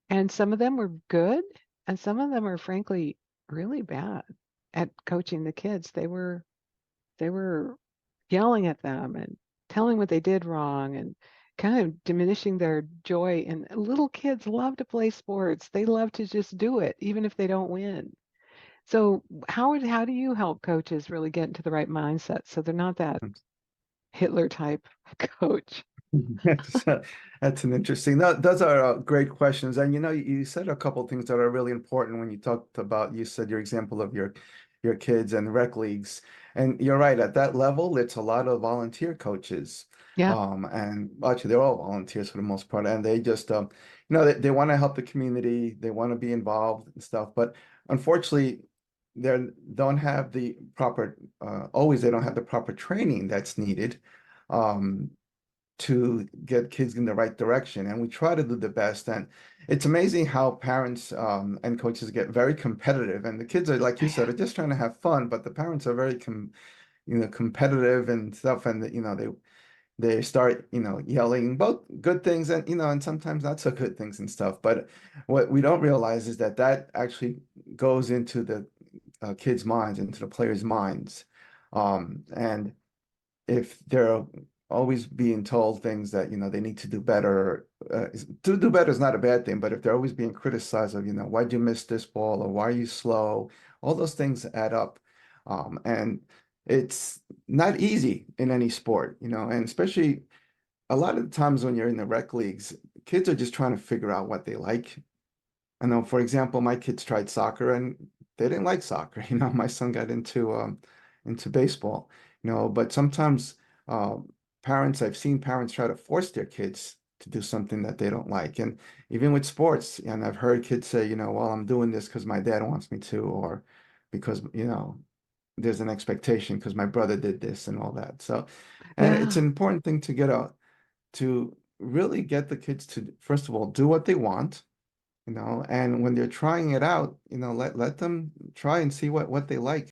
And some of them were good, and some of them are frankly really bad at coaching the kids. They were yelling at them and telling what they did wrong and kind of diminishing their joy. And little kids love to play sports. They love to just do it, even if they don't win. So how do you help coaches really get into the right mindset so they're not that Hitler type coach? That's, that's an interesting. Those are great questions, and you said a couple things that are really important when you talked about. You said your example of your kids and rec leagues, and you're right. At that level, it's a lot of volunteer coaches, Yeah. and actually they're all volunteers for the most part, and they just they want to help the community, they want to be involved and stuff, but unfortunately, they don't have the proper always they don't have the proper training that's needed. Um, to get kids in the right direction. And we try to do the best. And it's amazing how parents and coaches get very competitive. And the kids are, like Oh, you yeah. said, are just trying to have fun, but the parents are very competitive and stuff. And they start, yelling both good things and and sometimes not so good things and stuff. But what we don't realize is that that actually goes into the kids' minds, into the players' minds. And if they're always being told things that they need to do better, to do better is not a bad thing, but if they're always being criticized of why'd you miss this ball or why are you slow, all those things add up. And it's not easy in any sport, and especially a lot of the times when you're in the rec leagues, kids are just trying to figure out what they like. I know, for example, my kids tried soccer and they didn't like soccer. My son got into baseball, but sometimes uh, I've seen parents try to force their kids to do something that they don't like. And even with sports, and I've heard kids say, well, I'm doing this because my dad wants me to, or because, there's an expectation because my brother did this and all that. So, and it's Yeah. an important thing to get out to really get the kids to, first of all, do what they want, and when they're trying it out, let them try and see what they like.